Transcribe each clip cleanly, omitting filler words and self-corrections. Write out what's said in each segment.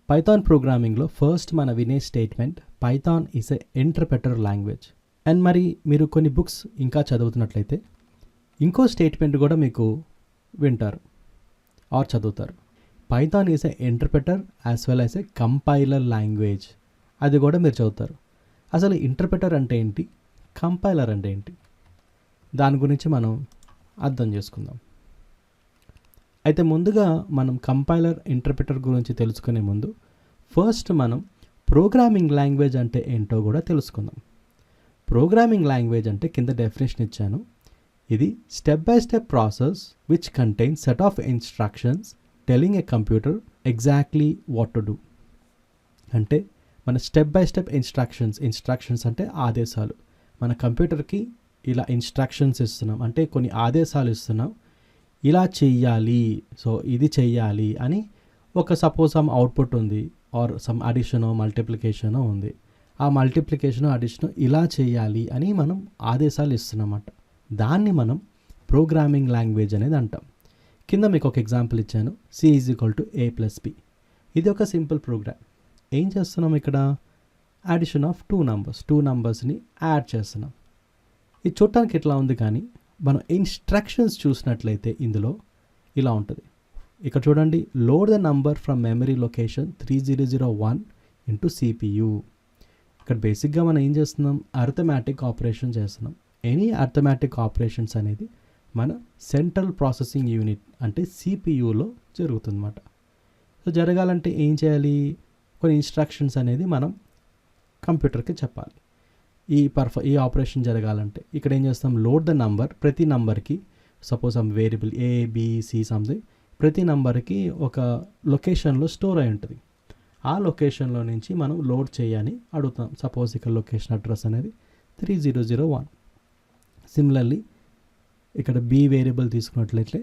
Python ప్రోగ్రామింగ్లో first మన వినే statement Python is a interpreter language. And మరి మీరు కొన్ని బుక్స్ ఇంకా చదువుతున్నట్లయితే ఇంకో స్టేట్మెంట్ కూడా మీకు వింటారు ఆర్ చదువుతారు. Python is a interpreter as well as a compiler language. అది కూడా మీరు చదువుతారు. అసలు ఇంటర్ప్రెటర్ అంటే ఏంటి, కంపైలర్ అంటే ఏంటి, దాని గురించి మనం అర్థం చేసుకుందాం. అయితే ముందుగా మనం కంపైలర్ ఇంటర్ప్రెటర్ గురించి తెలుసుకునే ముందు ఫస్ట్ మనం ప్రోగ్రామింగ్ లాంగ్వేజ్ అంటే ఏంటో కూడా తెలుసుకుందాం. ప్రోగ్రామింగ్ లాంగ్వేజ్ అంటే కింద డెఫినేషన్ ఇచ్చాను. ఇది step by step process which contains set of instructions telling A computer exactly what to do. అంటే మన స్టెప్ బై స్టెప్ ఇన్స్ట్రక్షన్స్ అంటే ఆదేశాలు. మన కంప్యూటర్కి ఇలా ఇన్స్ట్రక్షన్స్ ఇస్తున్నాం, అంటే కొన్ని ఆదేశాలు ఇస్తున్నాం, ఇలా చెయ్యాలి, సో ఇది చెయ్యాలి అని. ఒక సపోజ్ సమ్ అవుట్పుట్ ఉంది ఆర్ సమ్ అడిషనో మల్టిప్లికేషనో ఉంది. ఆ మల్టిప్లికేషను అడిషను ఇలా చేయాలి అని మనం ఆదేశాలు ఇస్తున్నమాట. దాన్ని మనం ప్రోగ్రామింగ్ లాంగ్వేజ్ అనేది అంటాం. కింద మీకు ఒక ఎగ్జాంపుల్ ఇచ్చాను, C=A+B. ఇది ఒక సింపుల్ ప్రోగ్రామ్. ఏం చేస్తున్నాం ఇక్కడ, అడిషన్ ఆఫ్ టూ నంబర్స్ని యాడ్ చేస్తున్నాం. ఇది చూడటానికి ఇట్లా ఉంది, కానీ మనం ఇన్స్ట్రక్షన్స్ చూసినట్లయితే ఇందులో ఇలా ఉంటుంది. ఇక్కడ చూడండి, load the number from memory location 3001 into CPU. ఇక్కడ బేసిక్గా మనం ఏం చేస్తున్నాం, అర్థమెటిక్ ఆపరేషన్ చేస్తున్నాం. ఎనీ అర్థమెటిక్ ఆపరేషన్స్ అనేది మన సెంట్రల్ ప్రాసెసింగ్ యూనిట్ అంటే CPUలో జరుగుతుందన్నమాట. సో జరగాలంటే ఏం చేయాలి, కొన్ని ఇన్స్ట్రక్షన్స్ అనేది మనం కంప్యూటర్కి చెప్పాలి. ఈ ఆపరేషన్ జరగాలంటే ఇక్కడ ఏం చేస్తాం, లోడ్ ద నంబర్, ప్రతి నంబర్కి suppose some variable ABC something, ప్రతి నంబర్కి ఒక లొకేషన్లో స్టోర్ అయి ఉంటుంది. ఆ లొకేషన్లో నుంచి మనం లోడ్ చేయని అడుగుతాం. సపోజ్ ఇక్కడ లొకేషన్ అడ్రస్ అనేది 3001. సిమిలర్లీ ఇక్కడ B వేరియబుల్ తీసుకున్నట్లయితే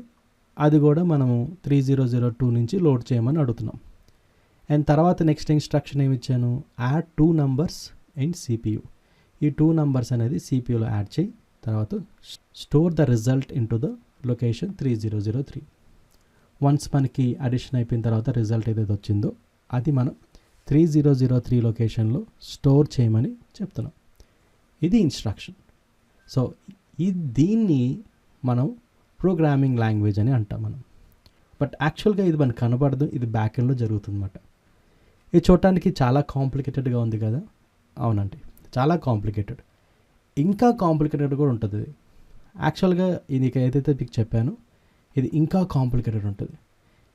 అది కూడా మనము 3002 నుంచి లోడ్ చేయమని అడుగుతున్నాం. అండ్ తర్వాత నెక్స్ట్ ఇన్స్ట్రక్షన్ ఏమి ఇచ్చాను, యాడ్ 2 numbers ఇన్ CPU. ఈ 2 numbers అనేది CPUలో యాడ్ చేయి, తర్వాత store the result into the location 3003. Once మనకి అడిషన్ అయిపోయిన తర్వాత రిజల్ట్ ఏదైతే వచ్చిందో అది మనం 3003 లొకేషన్లో స్టోర్ చేయమని చెప్తున్నాం. ఇది ఇన్స్ట్రక్షన్. సో దీన్ని మనం ప్రోగ్రామింగ్ లాంగ్వేజ్ అని అంటాం మనం. బట్ యాక్చువల్గా ఇది మనకు కనబడదు, ఇది బ్యాక్ ఎండ్లో జరుగుతుందన్నమాట. ఇది చూడటానికి చాలా కాంప్లికేటెడ్గా ఉంది కదా. అవునండి, చాలా కాంప్లికేటెడ్. ఇంకా కాంప్లికేటెడ్ కూడా ఉంటుంది ఇది. యాక్చువల్గా ఇది ఏదైతే మీకు చెప్పానో ఇది ఇంకా కాంప్లికేటెడ్ ఉంటుంది.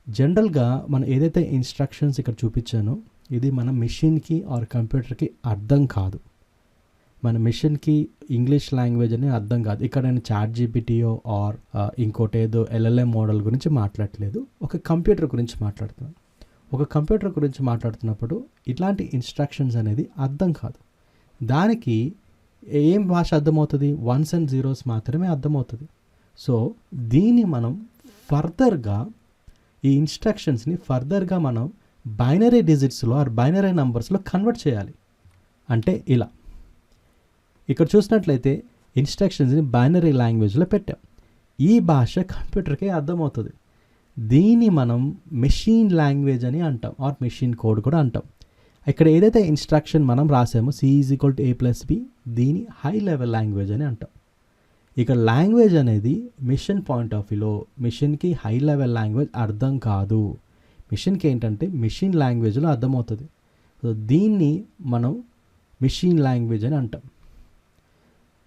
జనరల్గా మనం ఏదైతే ఇన్స్ట్రక్షన్స్ ఇక్కడ చూపించానో ఇది మన మెషిన్కి ఆర్ కంప్యూటర్కి అర్థం కాదు. మన మెషిన్కి ఇంగ్లీష్ లాంగ్వేజ్ అనేది అర్థం కాదు. ఇక్కడ నేను ChatGPTయో ఆర్ ఇంకోటి ఏదో LLM మోడల్ గురించి మాట్లాడట్లేదు, ఒక కంప్యూటర్ గురించి మాట్లాడుతున్నాను. ఒక కంప్యూటర్ గురించి మాట్లాడుతున్నప్పుడు ఇట్లాంటి ఇన్స్ట్రక్షన్స్ అనేది అర్థం కాదు. దానికి ఏం భాష అర్థమవుతుంది, 1s and 0s మాత్రమే అర్థమవుతుంది. సో దీన్ని మనం ఫర్దర్గా ఈ ఇన్స్ట్రక్షన్స్ని ఫర్దర్గా మనం బైనరీ డిజిట్స్లో ఆర్ బైనరీ నంబర్స్లో కన్వర్ట్ చేయాలి. అంటే ఇలా ఇక్కడ చూసినట్లయితే ఇన్స్ట్రక్షన్స్ని బైనరీ లాంగ్వేజ్లో పెట్టాం. ఈ భాష కంప్యూటర్కే అర్థమవుతుంది. దీన్ని మనం మెషిన్ లాంగ్వేజ్ అని అంటాం ఆర్ మెషిన్ కోడ్ కూడా అంటాం. ఇక్కడ ఏదైతే ఇన్స్ట్రక్షన్ మనం రాసామో C=A+B, దీని హై లెవెల్ లాంగ్వేజ్ అని అంటాం. ఇక్కడ లాంగ్వేజ్ అనేది మిషన్ పాయింట్ ఆఫ్ వ్యూలో మిషన్కి హై లెవెల్ లాంగ్వేజ్ అర్థం కాదు. మిషన్కి ఏంటంటే మిషన్ లాంగ్వేజ్లో అర్థమవుతుంది. సో దీన్ని మనం మిషన్ లాంగ్వేజ్ అని అంటాం.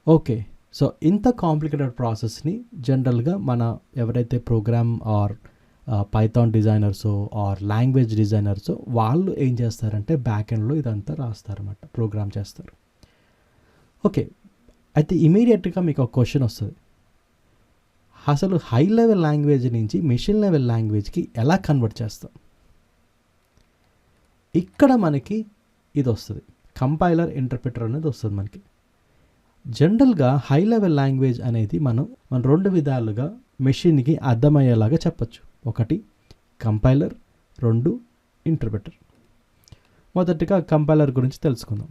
ఓకే, సో ఇంత కాంప్లికేటెడ్ ప్రాసెస్ని జనరల్గా మన ఎవరైతే ప్రోగ్రామ్ ఆర్ పైథాన్ డిజైనర్సో ఆర్ లాంగ్వేజ్ డిజైనర్సో వాళ్ళు ఏం చేస్తారంటే బ్యాక్ ఎండ్లో ఇదంతా రాస్తారన్నమాట, ప్రోగ్రామ్ చేస్తారు. ఓకే, అయితే ఇమీడియట్గా మీకు ఒక క్వశ్చన్ వస్తుంది, అసలు హై లెవెల్ లాంగ్వేజ్ నుంచి మెషిన్ లెవెల్ లాంగ్వేజ్కి ఎలా కన్వర్ట్ చేస్తాం? ఇక్కడ మనకి ఇది వస్తుంది, కంపైలర్ ఇంటర్ప్రెటర్ అనేది వస్తుంది మనకి. జనరల్గా హై లెవెల్ లాంగ్వేజ్ అనేది మనం 2 విధాలుగా మెషిన్కి అర్థమయ్యేలాగా చెప్పచ్చు. ఒకటి కంపైలర్, 2 ఇంటర్ప్రెటర్. మొదటిగా కంపైలర్ గురించి తెలుసుకుందాం.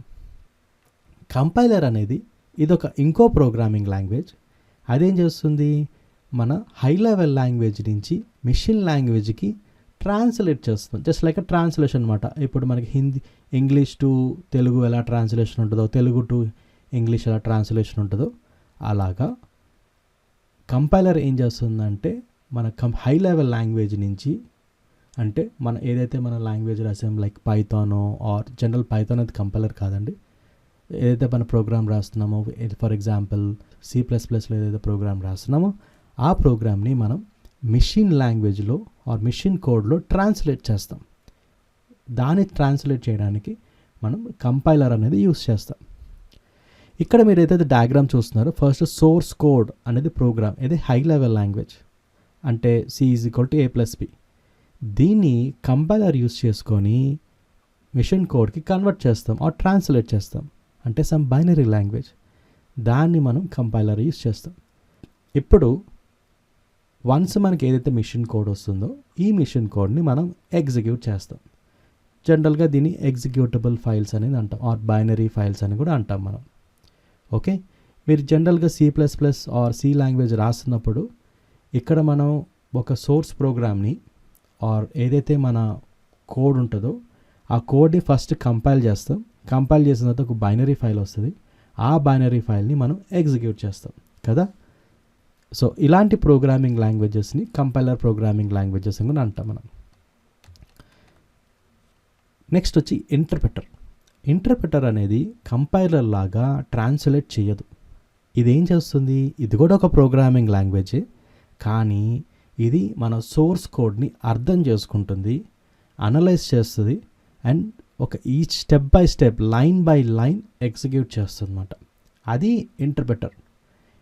కంపైలర్ అనేది ఇదొక ఇంకో ప్రోగ్రామింగ్ లాంగ్వేజ్. అదేం చేస్తుంది, మన హై లెవెల్ లాంగ్వేజ్ నుంచి మెషిన్ లాంగ్వేజ్కి ట్రాన్స్లేట్ చేస్తుంది. జస్ట్ లైక్ ట్రాన్స్లేషన్ అనమాట. ఇప్పుడు మనకి ఇంగ్లీష్ టు తెలుగు ఎలా ట్రాన్స్లేషన్ ఉంటుందో, తెలుగు టు ఇంగ్లీష్ ఎలా ట్రాన్స్లేషన్ ఉంటుందో అలాగా కంపైలర్ ఏం చేస్తుందంటే మన హై లెవెల్ లాంగ్వేజ్ నుంచి, అంటే మన ఏదైతే మన లాంగ్వేజ్ రాసాం లైక్ పైథానో ఆర్ జనరల్ పైథాన్ అయితే కంపైలర్ కాదండి, ఏదైతే మన ప్రోగ్రామ్ రాస్తున్నామో ఫర్ ఎగ్జాంపుల్ C++లో ఏదైతే ప్రోగ్రామ్ రాస్తున్నామో ఆ ప్రోగ్రామ్ని మనం మిషన్ లాంగ్వేజ్లో ఆర్ మిషన్ కోడ్లో ట్రాన్స్లేట్ చేస్తాం. దాన్ని ట్రాన్స్లేట్ చేయడానికి మనం కంపైలర్ అనేది యూస్ చేస్తాం. ఇక్కడ మీరు ఏదైతే డయాగ్రామ్ చూస్తున్నారో ఫస్ట్ సోర్స్ కోడ్ అనేది ప్రోగ్రామ్, ఇది హై లెవెల్ లాంగ్వేజ్ అంటే C=A+B. దీన్ని కంపైలర్ యూస్ చేసుకొని మిషన్ కోడ్కి కన్వర్ట్ చేస్తాం ఆర్ ట్రాన్స్లేట్ చేస్తాం, అంటే సమ్ బైనరీ లాంగ్వేజ్. దాన్ని మనం కంపైలర్ యూస్ చేస్తాం. ఇప్పుడు వన్స్ మనకి ఏదైతే మిషన్ కోడ్ వస్తుందో ఈ మిషన్ కోడ్ని మనం ఎగ్జిక్యూట్ చేస్తాం. జనరల్గా దీన్ని ఎగ్జిక్యూటబుల్ ఫైల్స్ అనేది అంటాం ఆర్ బైనరీ ఫైల్స్ అని కూడా అంటాం మనం. ఓకే, మీరు జనరల్గా C++ ఆర్ C లాంగ్వేజ్ రాస్తున్నప్పుడు ఇక్కడ మనం ఒక సోర్స్ ప్రోగ్రామ్ని ఆర్ ఏదైతే మన కోడ్ ఉంటుందో ఆ కోడ్ని ఫస్ట్ కంపైల్ చేస్తాం. కంపైల్ చేసిన తర్వాత ఒక బైనరీ ఫైల్ వస్తుంది. ఆ బైనరీ ఫైల్ని మనం ఎగ్జిక్యూట్ చేస్తాం కదా. సో ఇలాంటి ప్రోగ్రామింగ్ లాంగ్వేజెస్ని కంపైలర్ ప్రోగ్రామింగ్ లాంగ్వేజెస్ అని కూడా అంటాం మనం. నెక్స్ట్ వచ్చి ఇంటర్ప్రెటర్. ఇంటర్ప్రెటర్ అనేది కంపైలర్ లాగా ట్రాన్స్లేట్ చేయదు. ఇదేం చేస్తుంది, ఇది కూడా ఒక ప్రోగ్రామింగ్ లాంగ్వేజే, కానీ ఇది మన సోర్స్ కోడ్ని అర్థం చేసుకుంటుంది, అనలైజ్ చేస్తుంది అండ్ ఒక each step by step line by line execute చేస్తుంది అన్నమాట. అది ఇంటర్ప్రెటర్.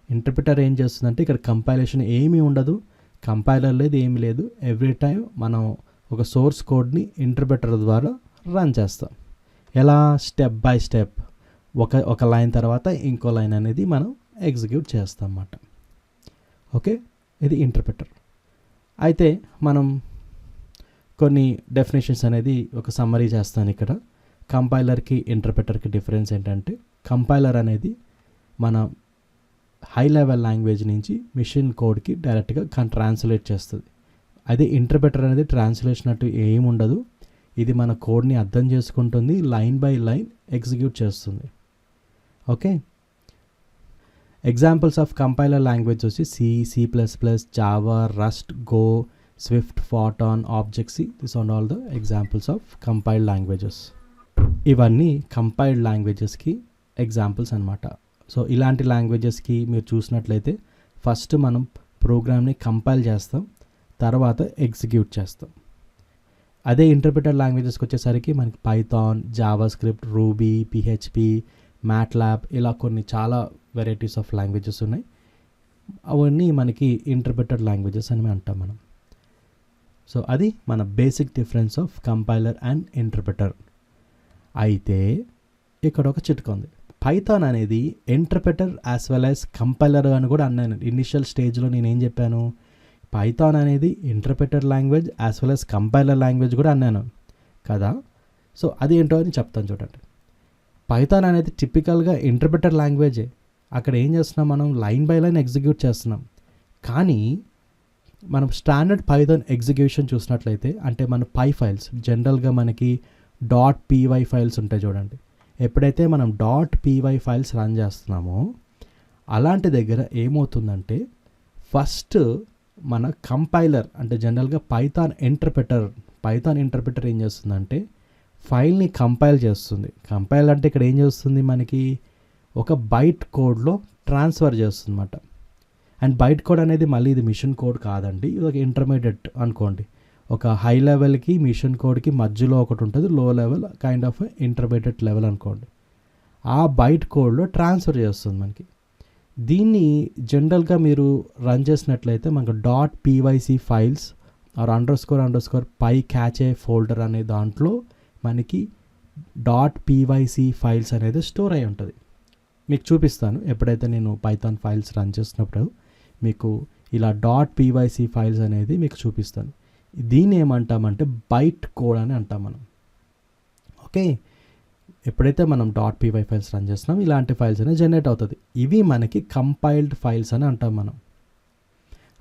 ఇంటర్ప్రెటర్ ఏం చేస్తుందంటే ఇక్కడ కంపైలేషన్ ఏమీ ఉండదు, కంపైలర్ లేదు, ఏమీ లేదు. ఎవ్రీ టైం మనం ఒక సోర్స్ కోడ్ని ఇంటర్ప్రెటర్ ద్వారా రన్ చేస్తాం. ఎలా, స్టెప్ బై స్టెప్ ఒక లైన్ తర్వాత ఇంకో లైన్ అనేది మనం ఎగ్జిక్యూట్ చేస్తాం అన్నమాట. ఓకే, ఇది ఇంటర్ప్రెటర్. అయితే మనం కొన్ని డెఫినేషన్స్ అనేది ఒక సమ్మరీ చేస్తాను ఇక్కడ. కంపైలర్కి ఇంటర్ప్రెటర్కి డిఫరెన్స్ ఏంటంటే, కంపైలర్ అనేది మన హై లెవెల్ లాంగ్వేజ్ నుంచి మిషన్ కోడ్కి డైరెక్ట్గా ట్రాన్స్లేట్ చేస్తుంది. అదే ఇంటర్ప్రెటర్ అనేది ట్రాన్స్లేషన్ అటు ఏమి ఉండదు, ఇది మన కోడ్ని అర్థం చేసుకుంటుంది, లైన్ బై లైన్ ఎగ్జిక్యూట్ చేస్తుంది. Okay, examples of compiler language వచ్చి C++, Java, Rust, Go, Swift, Fortran, ఆబ్జెక్ట్-C. This are all the examples of compiled languages. ఇవన్నీ కంపైల్డ్ లాంగ్వేజెస్కి ఎగ్జాంపుల్స్ అనమాట. సో ఇలాంటి లాంగ్వేజెస్కి మీరు చూసినట్లయితే ఫస్ట్ మనం ప్రోగ్రామ్ని కంపైల్ చేస్తాం, తర్వాత ఎగ్జిక్యూట్ చేస్తాం. అదే ఇంటర్ప్రెటర్ లాంగ్వేజెస్కి వచ్చేసరికి మనకి Python, Java script, ruby, PHP, MATLAB ఇలా కొన్ని చాలా వెరైటీస్ ఆఫ్ లాంగ్వేజెస్ ఉన్నాయి. అవన్నీ మనకి ఇంటర్ప్రెటర్ లాంగ్వేజెస్ అని అంటాం మనం. సో అది మన basic difference of compiler and interpreter. అయితే ఇక్కడ ఒక చిట్కా ఉంది. పైథాన్ అనేది interpreter as well as compiler అని కూడా అన్నాను. ఇనిషియల్ స్టేజ్లో నేనేం చెప్పాను, పైథాన్ అనేది interpreter language as well as compiler language కూడా అన్నాను కదా. సో అది ఏంటో అని చెప్తాను చూడండి. పైథాన్ అనేది టిపికల్గా ఇంటర్ప్రెటర్ లాంగ్వేజే. అక్కడ ఏం చేస్తున్నాం, మనం లైన్ బై లైన్ ఎగ్జిక్యూట్ చేస్తున్నాం. కానీ మనం స్టాండర్డ్ పైథాన్ ఎగ్జిక్యూషన్ చూసినట్లయితే, అంటే మన పై ఫైల్స్ జనరల్గా మనకి .py ఫైల్స్ ఉంటాయి చూడండి. ఎప్పుడైతే మనం .py ఫైల్స్ రన్ చేస్తున్నామో అలాంటి దగ్గర ఏమవుతుందంటే, ఫస్ట్ మన కంపైలర్ అంటే జనరల్గా పైథాన్ ఇంటర్ప్రెటర్ ఏం చేస్తుందంటే ఫైల్ని కంపైల్ చేస్తుంది. కంపైల్ అంటే ఇక్కడ ఏం చేస్తుంది, మనకి ఒక బైట్ కోడ్లో ట్రాన్స్ఫర్ చేస్తుంది అన్నమాట. అండ్ బైట్ కోడ్ అనేది మళ్ళీ ఇది మిషన్ కోడ్ కాదండి, ఇది ఒక ఇంటర్మీడియట్ అనుకోండి. ఒక హై లెవెల్కి మిషన్ కోడ్కి మధ్యలో ఒకటి ఉంటుంది, లో level kind of intermediate level అనుకోండి. ఆ బైట్ కోడ్లో ట్రాన్స్ఫర్ చేస్తుంది మనకి. దీన్ని జనరల్గా మీరు రన్ చేసినట్లయితే మనకు .pyc files or _ py cache folder అనే దాంట్లో మనకి .pyc ఫైల్స్ అనేది స్టోర్ అయి ఉంటుంది. మీకు చూపిస్తాను ఎప్పుడైతే నేను పైథాన్ ఫైల్స్ రన్ చేసినప్పుడు మీకు ఇలా .pyc ఫైల్స్ అనేది మీకు చూపిస్తాను. దీన్ని ఏమంటామంటే బైట్ కోడ్ అని అంటాం మనం. ఓకే, ఎప్పుడైతే మనం .py ఫైల్స్ రన్ చేస్తున్నాం ఇలాంటి ఫైల్స్ అనేది జనరేట్ అవుతుంది. ఇవి మనకి కంపైల్డ్ ఫైల్స్ అని అంటాం మనం.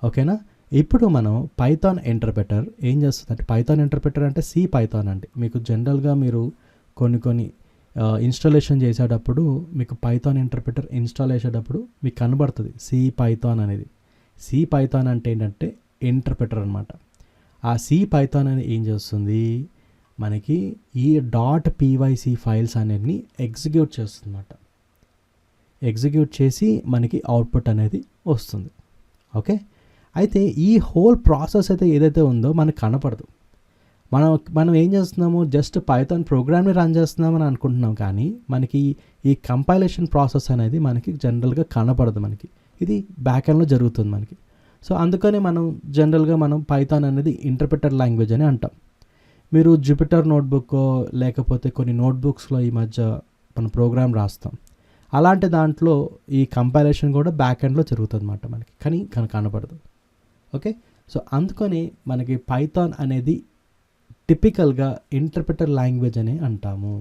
ఓకేనా, ఇప్పుడు మనం పైథాన్ ఇంటర్ప్రెటర్ ఏం చేస్తుందంటే, పైథాన్ ఇంటర్ప్రెటర్ అంటే సి పైథాన్ అండి. మీకు జనరల్గా మీరు కొన్ని ఇన్స్టాలేషన్ చేసేటప్పుడు మీకు పైథాన్ ఇంటర్ప్రెటర్ ఇన్స్టాల్ చేసేటప్పుడు మీకు కనబడుతుంది సి పైథాన్ అనేది. సి పైథాన్ అంటే ఏంటంటే ఇంటర్ప్రెటర్ అనమాట. ఆ సి పైథాన్ అనేది ఏం చేస్తుంది, మనకి ఈ .pyc ఫైల్స్ అనేవి ఎగ్జిక్యూట్ చేస్తుంది అనమాట. ఎగ్జిక్యూట్ చేసి మనకి అవుట్పుట్ అనేది వస్తుంది. ఓకే, అయితే ఈ హోల్ ప్రాసెస్ అయితే ఏదైతే ఉందో మనకు కనపడదు. మనం ఏం చేస్తున్నాము, జస్ట్ పైథాన్ ప్రోగ్రామ్ని రన్ చేస్తున్నామని అనుకుంటున్నాం, కానీ మనకి ఈ కంపైలేషన్ ప్రాసెస్ అనేది మనకి జనరల్గా కనపడదు. మనకి ఇది బ్యాక్ ఎండ్లో జరుగుతుంది మనకి. సో అందుకనే మనం జనరల్గా పైథాన్ అనేది ఇంటర్ప్రెటర్ లాంగ్వేజ్ అని అంటాం. మీరు జూపిటర్ నోట్బుక్ లేకపోతే కొన్ని నోట్బుక్స్లో ఈ మధ్య మనం ప్రోగ్రామ్ రాస్తాం, అలాంటి దాంట్లో ఈ కంపైలేషన్ కూడా బ్యాక్ ఎండ్లో జరుగుతుంది అన్నమాట మనకి, కానీ కనపడదు. ఓకే, సో అందుకని మనకి పైథాన్ అనేది టిపికల్గా ఇంటర్ప్రెటర్ లాంగ్వేజ్ అని అంటాము.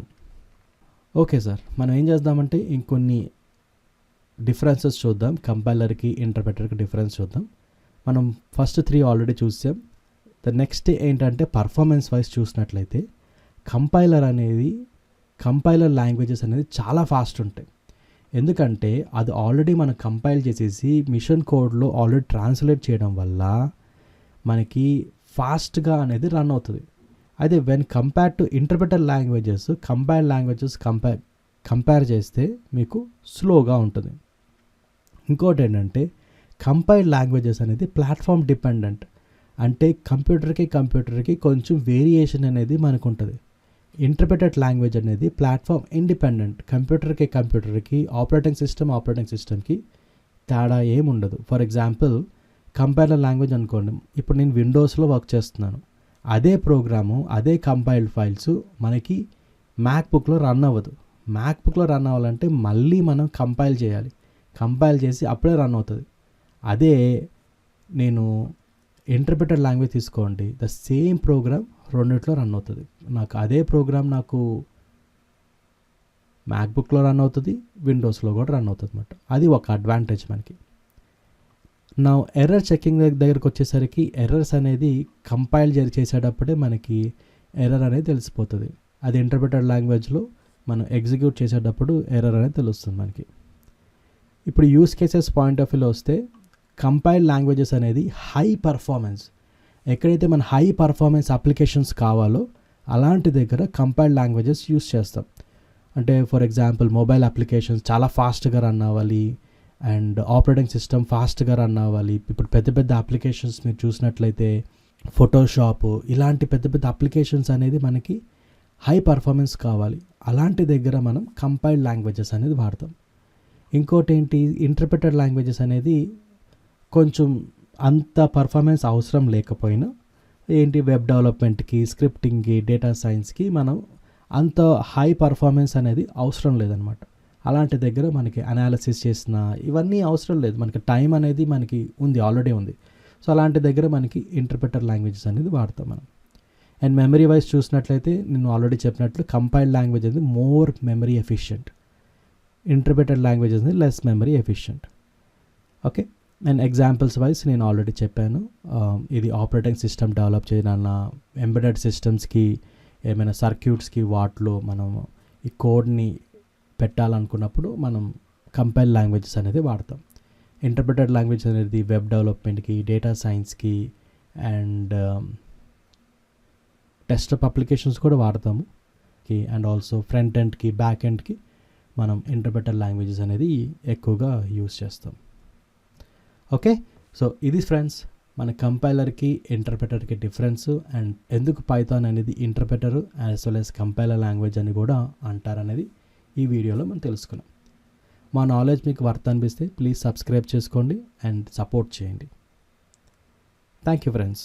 ఓకే సార్, మనం ఏం చేద్దామంటే ఇంకొన్ని డిఫరెన్సెస్ చూద్దాం. కంపైలర్కి ఇంటర్ప్రెటర్కి డిఫరెన్స్ చూద్దాం. మనం ఫస్ట్ 3 ఆల్రెడీ చూసాం. ద నెక్స్ట్ ఏంటంటే పర్ఫార్మెన్స్ వైజ్ చూసినట్లయితే కంపైలర్ లాంగ్వేజెస్ అనేది చాలా ఫాస్ట్ ఉంటాయి. ఎందుకంటే అది ఆల్రెడీ మనం కంపైల్ చేసేసి మిషన్ కోడ్లో ఆల్రెడీ ట్రాన్స్లేట్ చేయడం వల్ల మనకి ఫాస్ట్గా అనేది రన్ అవుతుంది. అయితే when compare to interpreter languages, compiled languages compare చేస్తే మీకు స్లోగా ఉంటుంది. ఇంకోటి ఏంటంటే కంపైల్డ్ లాంగ్వేజెస్ అనేది ప్లాట్ఫామ్ డిపెండెంట్, అంటే కంప్యూటర్కి కొంచెం వేరియేషన్ అనేది మనకు ఉంటుంది. ఇంటర్ప్రెటెడ్ లాంగ్వేజ్ అనేది ప్లాట్ఫామ్ ఇండిపెండెంట్, కంప్యూటర్కి ఆపరేటింగ్ సిస్టమ్కి తేడా ఏముండదు. ఫర్ ఎగ్జాంపుల్ కంపైలర్ లాంగ్వేజ్ అనుకోండి, ఇప్పుడు నేను విండోస్లో వర్క్ చేస్తున్నాను, అదే ప్రోగ్రాము అదే కంపైల్డ్ ఫైల్స్ మనకి మ్యాక్బుక్లో రన్ అవ్వదు. మ్యాక్బుక్లో రన్ అవ్వాలంటే మళ్ళీ మనం కంపైల్ చేయాలి, కంపైల్ చేసి అప్పుడే రన్ అవుతుంది. అదే నేను ఇంటర్ప్రెటర్ లాంగ్వేజ్ తీసుకోండి, ద సేమ్ ప్రోగ్రామ్ రెండిట్లో రన్ అవుతుంది. అదే ప్రోగ్రామ్ నాకు మ్యాక్బుక్లో రన్ అవుతుంది, విండోస్లో కూడా రన్ అవుతుంది అన్నమాట. అది ఒక అడ్వాంటేజ్ మనకి. నా ఎర్రర్ చెకింగ్ దగ్గరికి వచ్చేసరికి ఎర్రర్స్ అనేది కంపైల్ చేసేటప్పుడే మనకి ఎర్రర్ అనేది తెలిసిపోతుంది. అది ఇంటర్ప్రెటర్ లాంగ్వేజ్లో మనం ఎగ్జిక్యూట్ చేసేటప్పుడు ఎర్రర్ అనేది తెలుస్తుంది మనకి. ఇప్పుడు యూస్ కేసెస్ పాయింట్ ఆఫ్ వ్యూలో వస్తే కంపైల్డ్ లాంగ్వేజెస్ అనేది హై పర్ఫార్మెన్స్, ఎక్కడైతే మన హై పర్ఫార్మెన్స్ అప్లికేషన్స్ కావాలో అలాంటి దగ్గర కంపైల్డ్ లాంగ్వేజెస్ యూస్ చేస్తాం. అంటే ఫర్ ఎగ్జాంపుల్ మొబైల్ అప్లికేషన్స్ చాలా ఫాస్ట్గా రన్ అవ్వాలి అండ్ ఆపరేటింగ్ సిస్టమ్ ఫాస్ట్గా రన్ అవ్వాలి. ఇప్పుడు పెద్ద అప్లికేషన్స్ మీరు చూసినట్లయితే ఫోటోషాప్, ఇలాంటి పెద్ద అప్లికేషన్స్ అనేది మనకి హై పర్ఫార్మెన్స్ కావాలి. అలాంటి దగ్గర మనం కంపైల్డ్ లాంగ్వేజెస్ అనేది వాడతాం. ఇంకోటి ఏంటి, ఇంటర్ప్రెటెడ్ లాంగ్వేజెస్ అనేది కొంచెం అంత పర్ఫార్మెన్స్ అవసరం లేకపోయినా ఏంటి వెబ్ డెవలప్మెంట్కి, స్క్రిప్టింగ్కి, డేటా సైన్స్కి మనం అంత హై పర్ఫార్మెన్స్ అనేది అవసరం లేదనమాట. అలాంటి దగ్గర మనకి అనాలిసిస్ చేసిన ఇవన్నీ అవసరం లేదు, మనకి టైం అనేది మనకి ఆల్రెడీ ఉంది. సో అలాంటి దగ్గర మనకి ఇంటర్ప్రెటర్ లాంగ్వేజెస్ అనేది వాడతాం మనం. అండ్ మెమరీ వైజ్ చూసినట్లయితే నేను ఆల్రెడీ చెప్పినట్లు కంపైల్డ్ లాంగ్వేజ్ అనేది మోర్ మెమరీ ఎఫిషియంట్, ఇంటర్ప్రెటెడ్ లాంగ్వేజెస్ అనేది less memory efficient. Okay, and examples wise నేను ఆల్రెడీ చెప్పాను. ఇది ఆపరేటింగ్ సిస్టమ్ డెవలప్ చేయడాన్న, ఎంబెడెడ్ సిస్టమ్స్కి, ఏమైనా సర్క్యూట్స్కి వాటిలో మనం ఈ కోడ్ని పెట్టాలనుకున్నప్పుడు మనం కంపైల్డ్ లాంగ్వేజెస్ అనేది వాడతాం. ఇంటర్ప్రెటెడ్ లాంగ్వేజ్ అనేది వెబ్ డెవలప్మెంట్కి, డేటా సైన్స్కి అండ్ డెస్క్టాప్ అప్లికేషన్స్ కూడా వాడతాము. అండ్ ఆల్సో ఫ్రంట్ ఎండ్కి, బ్యాక్ ఎండ్కి మనం ఇంటర్ప్రెటెడ్ లాంగ్వేజెస్ అనేది ఎక్కువగా యూస్ చేస్తాం. ఓకే, సో ఇది ఫ్రెండ్స్ మన కంపైలర్కి ఇంటర్ప్రెటర్కి డిఫరెన్స్ అండ్ ఎందుకు పైథాన్ అనేది interpreter as well as compiler language అని కూడా అంటారనేది ఈ వీడియోలో మనం తెలుసుకున్నాం. మా నాలెడ్జ్ మీకు వర్త్ అనిపిస్తే ప్లీజ్ సబ్స్క్రైబ్ చేసుకోండి అండ్ సపోర్ట్ చేయండి. Thank you friends.